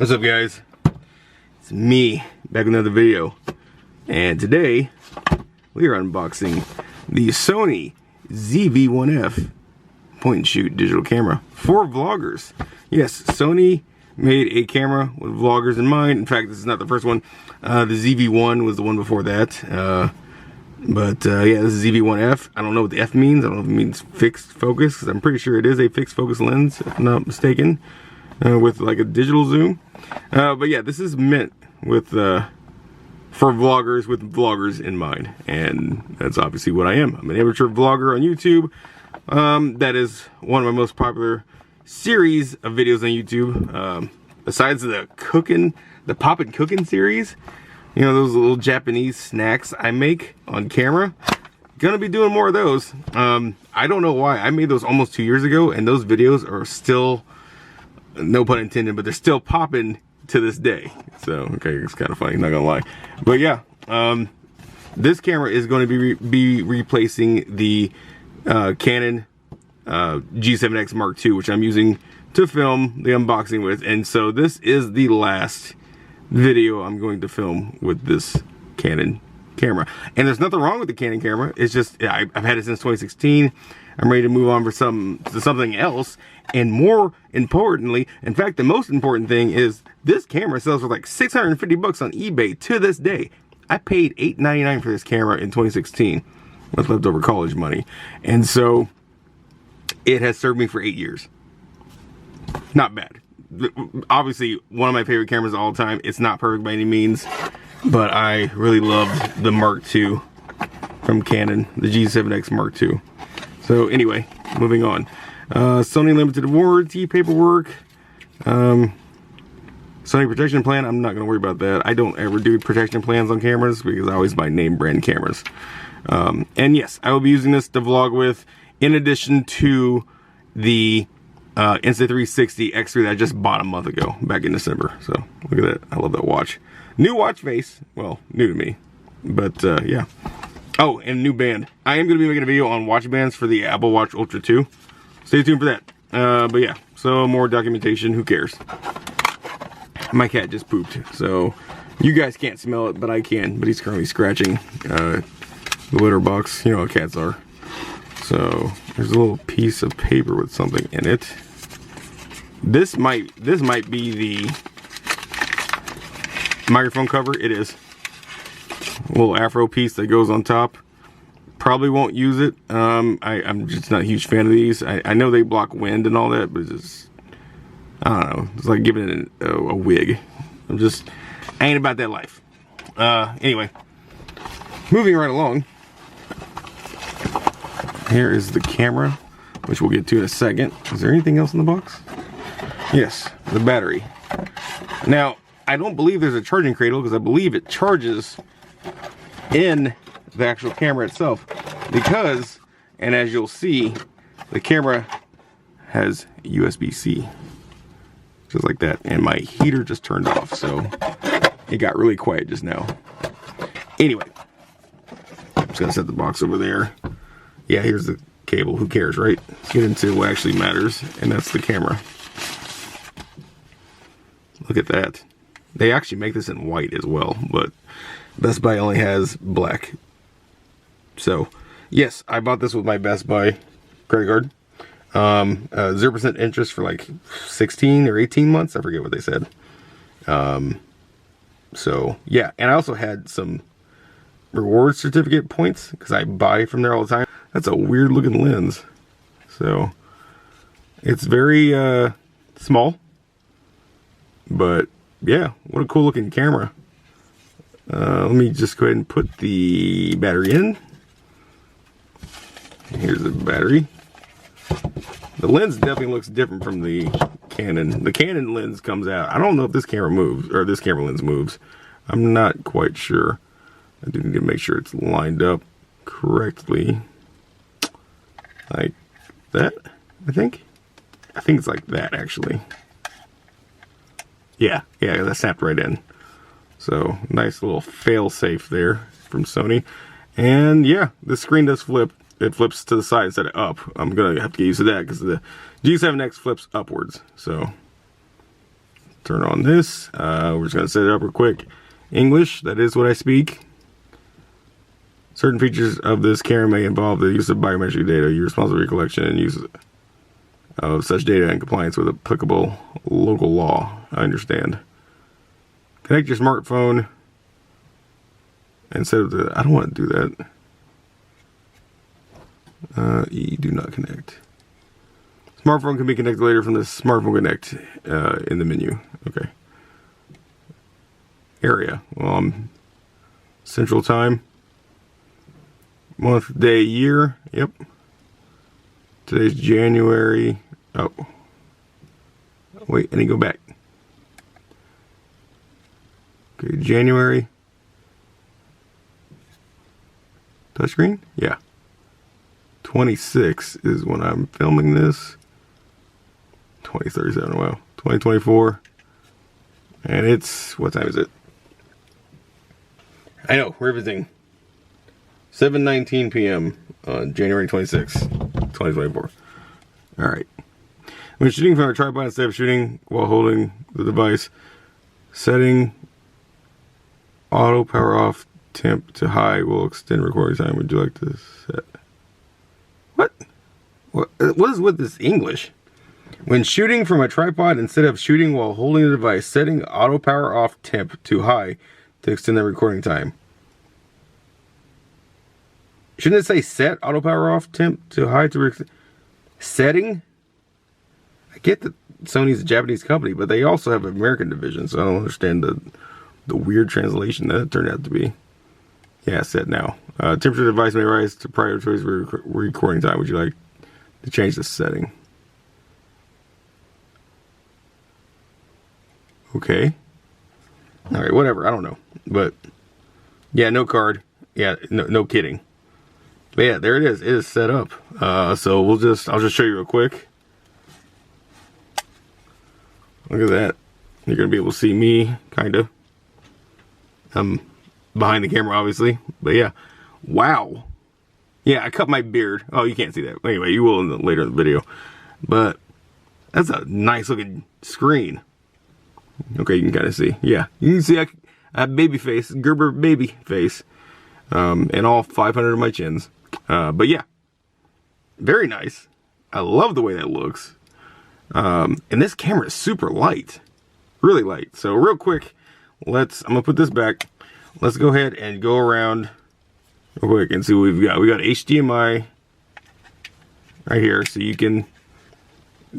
What's up, guys? It's me back with another video, and today we are unboxing the Sony ZV-1F point and shoot digital camera for vloggers. Yes, Sony made a camera with vloggers in mind. In fact, this is not the first one. The ZV-1 was the one before that. Yeah, this is ZV-1F. I don't know what the F means. I don't know if it means fixed focus, because I'm pretty sure it is a fixed focus lens, if I'm not mistaken, with like a digital zoom. But yeah, this is meant with for vloggers with vloggers in mind, and that's obviously what I am. I'm an amateur vlogger on YouTube. That is one of my most popular series of videos on YouTube. Besides the cooking, the poppin' cooking series, you know, those little Japanese snacks I make on camera. Gonna be doing more of those. I don't know why. I made those almost 2 years ago, and those videos are still, no pun intended, but they're still popping to this day. So, okay, it's kind of funny, not gonna lie. But yeah, this camera is going to be replacing the Canon G7X Mark II, which I'm using to film the unboxing with. And so this is the last video I'm going to film with this Canon camera. And there's nothing wrong with the Canon camera. It's just, yeah, I've had it since 2016. I'm ready to move on for something else. And more importantly, in fact, the most important thing is this camera sells for like 650 bucks on eBay to this day. I paid $8.99 for this camera in 2016 with leftover college money. And so it has served me for 8 years. Not bad. Obviously, one of my favorite cameras of all time. It's not perfect by any means, but I really loved the Mark II from Canon, the G7X Mark II. So anyway, moving on. Sony limited warranty paperwork. Sony protection plan. I'm not going to worry about that. I don't ever do protection plans on cameras because I always buy name brand cameras. And yes, I will be using this to vlog with, in addition to the Insta360 X3 that I just bought a month ago, back in December. So look at that. I love that watch. New watch face. Well, new to me. But yeah. Oh, and new band. I am going to be making a video on watch bands for the Apple Watch Ultra 2. Stay tuned for that. But yeah, so more documentation. Who cares? My cat just pooped, so you guys can't smell it, but I can. But he's currently scratching the litter box. You know how cats are. So there's a little piece of paper with something in it. This might be the microphone cover. It is. A little afro piece that goes on top. Probably won't use it. I'm just not a huge fan of these. I know they block wind and all that, but it's just, I don't know. It's like giving it a wig. I ain't about that life. Anyway, moving right along. Here is the camera, which we'll get to in a second. Is there anything else in the box? Yes, the battery. Now, I don't believe there's a charging cradle because I believe it charges in the actual camera itself, because, and as you'll see, the camera has USB-C, just like that, and my heater just turned off, so it got really quiet just now. Anyway, I'm just gonna set the box over there. Yeah, here's the cable. Who cares, right? Let's get into what actually matters, and that's the camera. Look at that. They actually make this in white as well, but Best Buy only has black. So, yes, I bought this with my Best Buy credit card. 0% interest for like 16 or 18 months. I forget what they said. So, yeah. And I also had some reward certificate points because I buy from there all the time. That's a weird looking lens. So, it's very small. But, yeah, what a cool looking camera. Let me just go ahead and put the battery in. Here's the battery. The lens definitely looks different from the Canon. The Canon lens comes out. I don't know if this camera moves, or this camera lens moves. I'm not quite sure. I do need to make sure it's lined up correctly. Like that, I think. I think it's like that, actually. Yeah, that snapped right in. So, nice little fail-safe there from Sony. And yeah, the screen does flip. It flips to the side instead of up. I'm going to have to get used to that because the G7X flips upwards. So, turn on this. We're just going to set it up real quick. English, that is what I speak. Certain features of this camera may involve the use of biometric data. You're responsible for your collection and use of such data in compliance with applicable local law. I understand. Connect your smartphone and set up the... I don't want to do that. Do not connect. Smartphone can be connected later from the smartphone connect in the menu. Okay. Area. Well, Central Time. Month, day, year. Yep. Today's January. Oh. Wait, I need to go back. Okay, January. Touchscreen? Yeah. 26 is when I'm filming this. 2037, wow. 2024. And it's, what time is it? I know, we're visiting. 7:19 p.m. on January 26, 2024. Alright. When shooting from a tripod instead of shooting while holding the device, setting auto power off temp to high will extend recording time. Would you like to set? What is with this English? When shooting from a tripod instead of shooting while holding the device, setting auto power off temp to high to extend the recording time. Shouldn't it say set auto power off temp to high to setting? I get that Sony's a Japanese company, but they also have an American division, so I don't understand the weird translation that it turned out to be. Yeah, set now. Temperature of the device may rise to prior choice for recording time. Would you like to change the setting? Okay. Alright, whatever. I don't know. But, yeah, no card. Yeah, no kidding. But yeah, there it is. It is set up. So I'll just show you real quick. Look at that. You're going to be able to see me, kind of. I'm behind the camera, obviously. But yeah. Wow. Yeah, I cut my beard. Oh, you can't see that. Anyway, you will later in the video. But that's a nice looking screen. Okay, you can kind of see. Yeah, you can see I have baby face, Gerber baby face. And all 500 of my chins. But yeah, very nice. I love the way that looks. And this camera is super light, really light. So real quick, I'm gonna put this back. Let's go ahead and go around real quick and see what we've got. We got HDMI right here, so you can,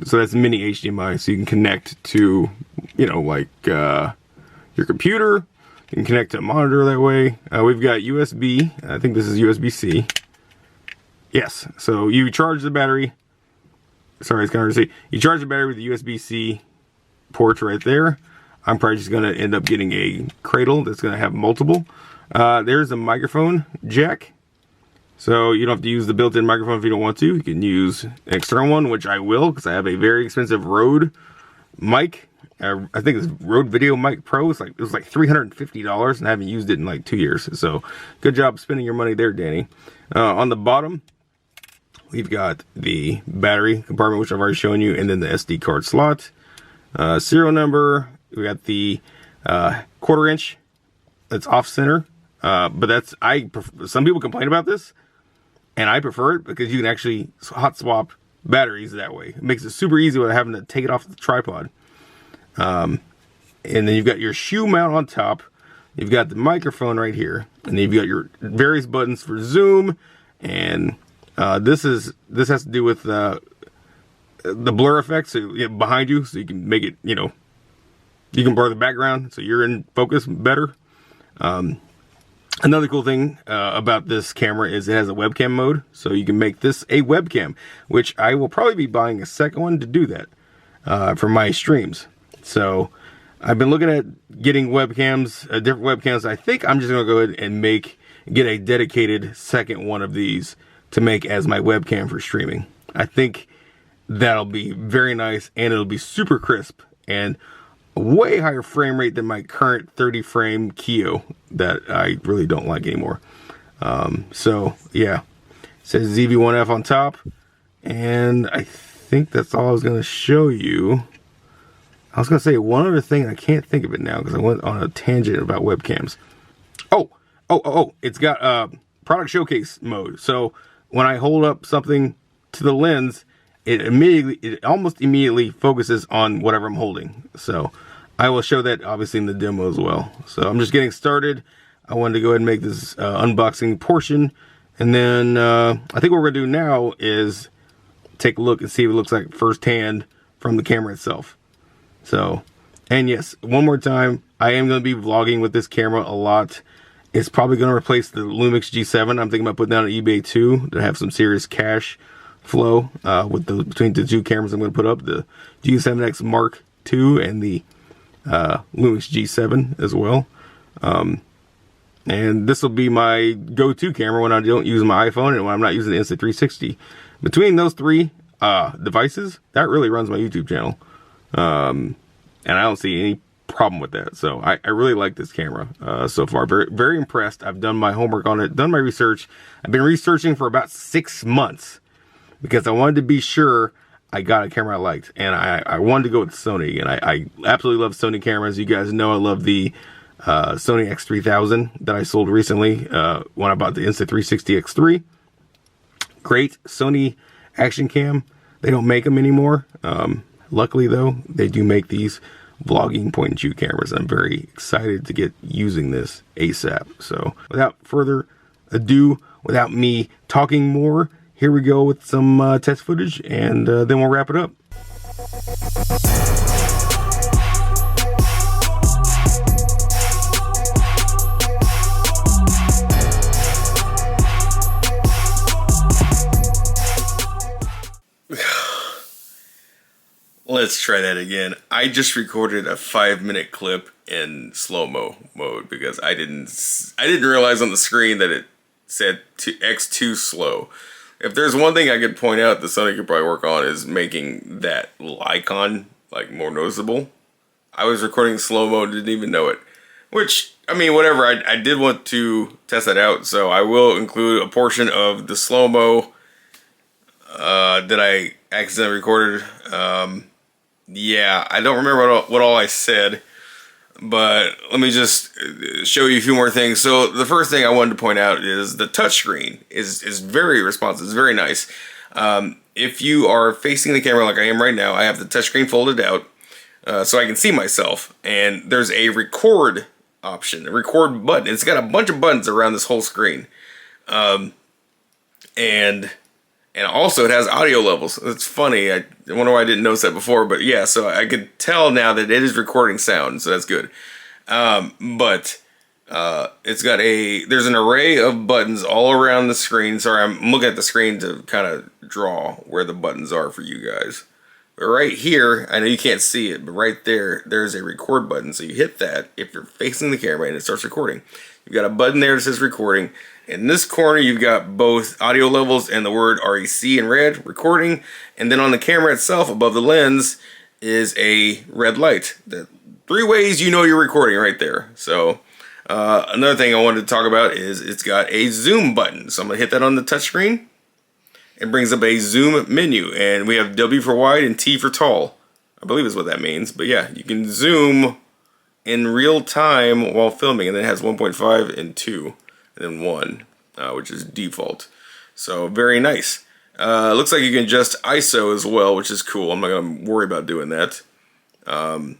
so that's mini HDMI, so you can connect to, you know, like your computer. You can connect to a monitor that way. We've got USB. I think this is USB-C. Yes. So you charge the battery. Sorry, it's kind of hard to see. You charge the battery with the USB-C port right there. I'm probably just going to end up getting a cradle that's going to have multiple. There's a microphone jack. So you don't have to use the built-in microphone if you don't want to. You can use an external one, which I will, because I have a very expensive Rode mic. I think it's Rode Video Mic Pro. It was like $350, and I haven't used it in like 2 years. So good job spending your money there, Danny. On the bottom, we've got the battery compartment, which I've already shown you, and then the SD card slot. Serial number. We got the 1/4 inch. That's off center, but that's some people complain about this, and I prefer it because you can actually hot swap batteries that way. It makes it super easy without having to take it off the tripod. And then you've got your shoe mount on top. You've got the microphone right here, and then you've got your various buttons for zoom. And this has to do with the blur effect, so you know, behind you, so you can make it, you know, you can blur the background so you're in focus better. Another cool thing about this camera is it has a webcam mode, so you can make this a webcam, which I will probably be buying a second one to do that for my streams. So I've been looking at getting webcams, different webcams. I think I'm just gonna go ahead and get a dedicated second one of these to make as my webcam for streaming. I think that'll be very nice, and it'll be super crisp and a way higher frame rate than my current 30 frame Kio that I really don't like anymore. So yeah, it says ZV-1F on top, and I think that's all I was going to show you. I was gonna say one other thing. I can't think of it now because I went on a tangent about webcams. Oh! It's got product showcase mode. So when I hold up something to the lens, it almost immediately focuses on whatever I'm holding. So I will show that obviously in the demo as well. So I'm just getting started. I wanted to go ahead and make this unboxing portion, and then I think what we're gonna do now is take a look and see if it looks like firsthand from the camera itself. So, and yes, one more time, I am going to be vlogging with this camera a lot. It's probably going to replace the Lumix G7. I'm thinking about putting that on eBay too to have some serious cash flow between the two cameras I'm going to put up, the G7X Mark II and the Lumix G7 as well. And this will be my go-to camera when I don't use my iPhone and when I'm not using the Insta360. Between those three devices, that really runs my YouTube channel. And I don't see any problem with that. So I really like this camera so far. Very, very impressed. I've done my homework on it, done my research. I've been researching for about 6 months because I wanted to be sure I got a camera I liked. And I wanted to go with Sony. And I absolutely love Sony cameras. You guys know I love the Sony X3000 that I sold recently when I bought the Insta360 X3. Great Sony action cam. They don't make them anymore. Luckily though, they do make these vlogging point and shoot cameras. I'm very excited to get using this ASAP. So without further ado, without me talking more, here we go with some test footage, and then we'll wrap it up. Let's try that again. I just recorded a 5-minute clip in slow-mo mode because I didn't realize on the screen that it said X2 slow. If there's one thing I could point out that Sony could probably work on is making that little icon like more noticeable. I was recording slow-mo, didn't even know it. Which, I mean, whatever, I did want to test that out, so I will include a portion of the slow-mo that I accidentally recorded. Yeah, I don't remember what all I said, but let me just show you a few more things. So the first thing I wanted to point out is the touchscreen is very responsive. It's very nice. If you are facing the camera like I am right now, I have the touchscreen folded out so I can see myself. And there's a record option, a record button. It's got a bunch of buttons around this whole screen. And also it has audio levels. It's funny. I wonder why I didn't notice that before, but yeah, so I could tell now that it is recording sound, so that's good. But it's got there's an array of buttons all around the screen. Sorry, I'm looking at the screen to kind of draw where the buttons are for you guys. But right here, I know you can't see it, but right there, there's a record button. So you hit that if you're facing the camera and it starts recording. You've got a button there that says recording. In this corner, you've got both audio levels and the word REC in red, recording. And then on the camera itself, above the lens, is a red light. The 3 ways you know you're recording right there. So another thing I wanted to talk about is it's got a zoom button. So I'm going to hit that on the touchscreen. It brings up a zoom menu. And we have W for wide and T for tall. I believe is what that means. But yeah, you can zoom in real time while filming. And then it has 1.5 and 2. And then 1, which is default. So very nice. Looks like you can adjust ISO as well, which is cool. I'm not going to worry about doing that. And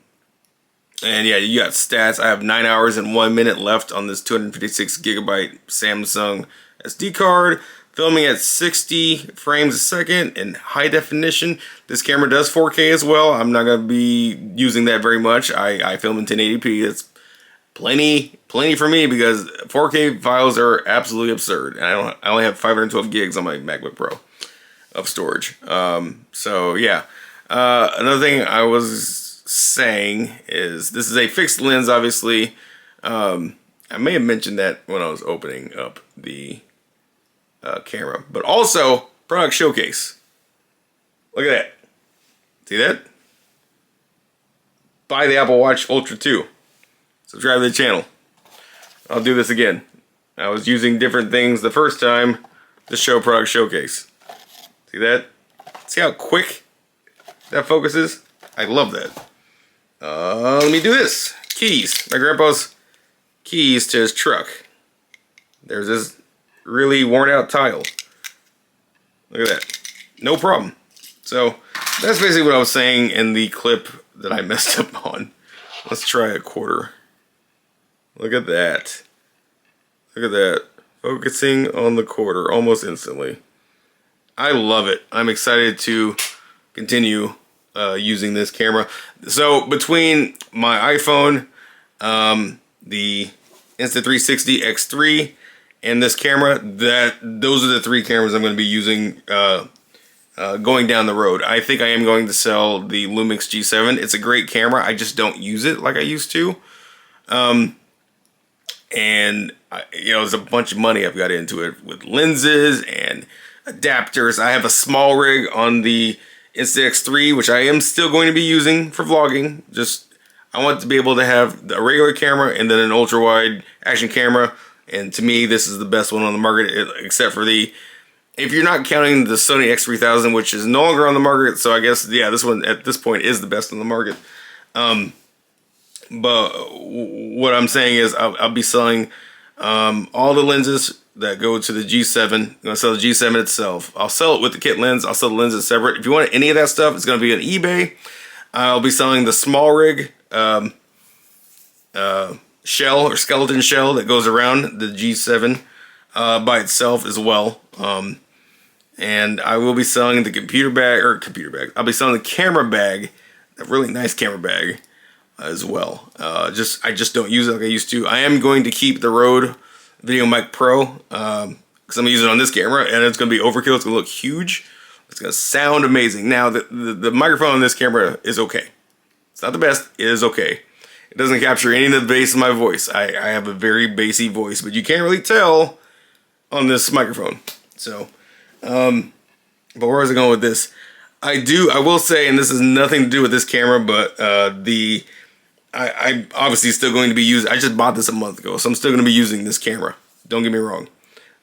yeah, you got stats. I have 9 hours and 1 minute left on this 256 gigabyte Samsung SD card. Filming at 60 frames a second in high definition. This camera does 4K as well. I'm not going to be using that very much. I film in 1080p. It's plenty for me because 4K files are absolutely absurd, and I only have 512 gigs on my MacBook Pro of storage. So yeah, another thing I was saying is this is a fixed lens, obviously. I may have mentioned that when I was opening up the camera, but also product showcase. Look at that. See that? Buy the Apple Watch Ultra 2. Subscribe to the channel. I'll do this again. I was using different things the first time to show product showcase. See that? See how quick that focuses? I love that. let me do this. Keys. My grandpa's keys to his truck. There's this really worn out tile. Look at that. No problem. So that's basically what I was saying in the clip that I messed up on. Let's try a quarter. Look at that. Look at that. Focusing on the quarter almost instantly. I love it. I'm excited to continue using this camera. So between my iPhone, the Insta360 X3, and this camera, those are the three cameras I'm going to be using going down the road. I think I am going to sell the Lumix G7. It's a great camera. I just don't use it like I used to. And there's a bunch of money I've got into it with lenses and adapters. I have a small rig on the Insta-X3, which I am still going to be using for vlogging. I want to be able to have a regular camera and then an ultra-wide action camera. And to me, this is the best one on the market, except for if you're not counting the Sony X3000, which is no longer on the market. So I guess, yeah, this one at this point is the best on the market. But what I'm saying is I'll be selling all the lenses that go to the G7. I'm going to sell the G7 itself. I'll sell it with the kit lens. I'll sell the lenses separate. If you want any of that stuff, it's going to be on eBay. I'll be selling the small rig shell or skeleton shell that goes around the G7 by itself as well. And I will be selling the computer bag. I'll be selling the camera bag, a really nice camera bag as well. I just don't use it like I used to. I am going to keep the Rode VideoMic Pro because I'm using it on this camera, and it's going to be overkill. It's going to look huge. It's going to sound amazing. Now, the microphone on this camera is okay. It's not the best. It is okay. It doesn't capture any of the bass of my voice. I have a very bassy voice, but you can't really tell on this microphone. So, but where was I going with this? I will say, and this has nothing to do with this camera, but I'm obviously still going to be using. I just bought this a month ago, so I'm still going to be using this camera. Don't get me wrong.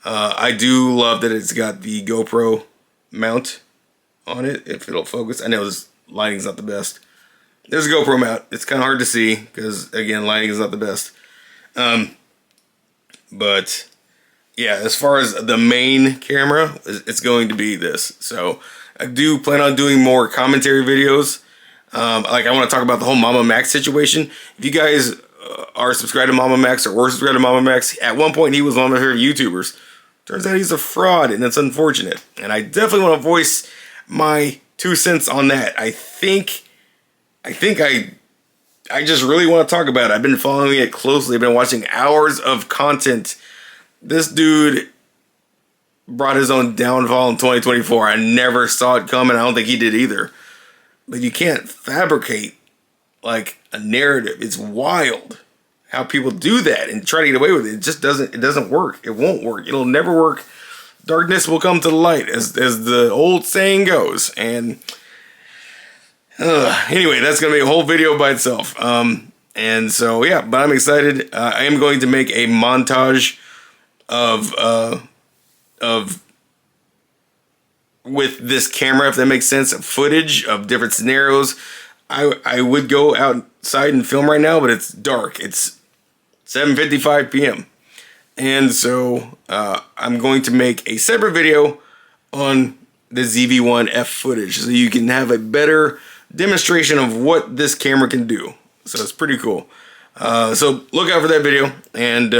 I do love that it's got the GoPro mount on it, if it'll focus. I know this lighting's not the best. There's a GoPro mount. It's kind of hard to see because, again, lighting is not the best. But yeah, as far as the main camera, it's going to be this. So I do plan on doing more commentary videos. I want to talk about the whole Mama Max situation. If you guys are subscribed to Mama Max or were subscribed to Mama Max, at one point he was one of my favorite YouTubers. Turns out he's a fraud, and it's unfortunate. And I definitely want to voice my 2 cents on that. I think I just really want to talk about it. I've been following it closely. I've been watching hours of content. This dude brought his own downfall in 2024. I never saw it coming. I don't think he did either. But you can't fabricate like a narrative. It's wild how people do that and try to get away with it. It just doesn't work. It won't work. It'll never work. Darkness will come to the light, as the old saying goes. And anyway, that's going to be a whole video by itself. And so, yeah, but I'm excited. I am going to make a montage of with this camera, if that makes sense, footage of different scenarios. I would go outside and film right now, but it's dark. It's 7:55 p.m. And so I'm going to make a separate video on the ZV-1F footage so you can have a better demonstration of what this camera can do. So it's pretty cool. So look out for that video. And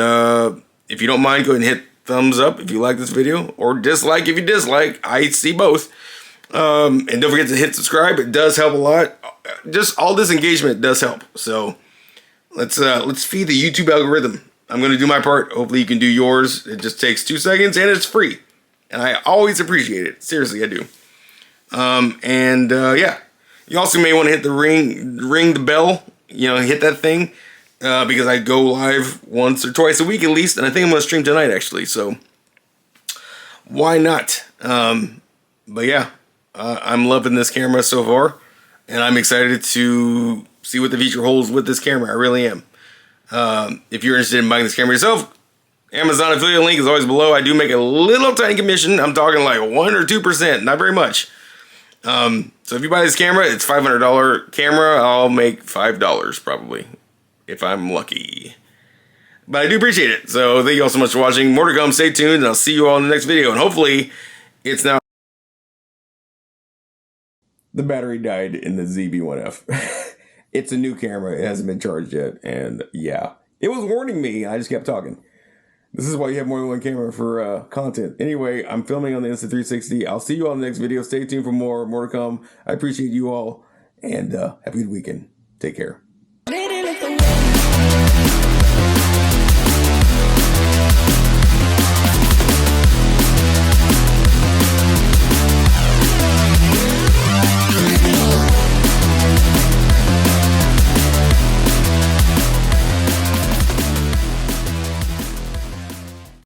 if you don't mind, go ahead and hit thumbs up if you like this video, or dislike if you dislike. I see both. And don't forget to hit subscribe. It does help a lot. Just all this engagement does help. So let's feed the YouTube algorithm. I'm going to do my part. Hopefully you can do yours. It just takes 2 seconds and it's free. And I always appreciate it. Seriously, I do. Yeah. You also may want to hit the ring the bell. Hit that thing. Because I go live once or twice a week at least. And I think I'm going to stream tonight, actually. So why not? But yeah, I'm loving this camera so far. And I'm excited to see what the future holds with this camera. I really am. If you're interested in buying this camera yourself, Amazon affiliate link is always below. I do make a little tiny commission. I'm talking like 1 or 2%, not very much. So if you buy this camera, it's $500 camera. I'll make $5 probably, if I'm lucky. But I do appreciate it. So thank you all so much for watching. More to come. Stay tuned, and I'll see you all in the next video. And hopefully, it's now. The battery died in the ZV-1F. It's a new camera. It hasn't been charged yet. And yeah, it was warning me. I just kept talking. This is why you have more than one camera for content. Anyway, I'm filming on the Insta360. I'll see you all in the next video. Stay tuned for more to come. I appreciate you all, and have a good weekend. Take care.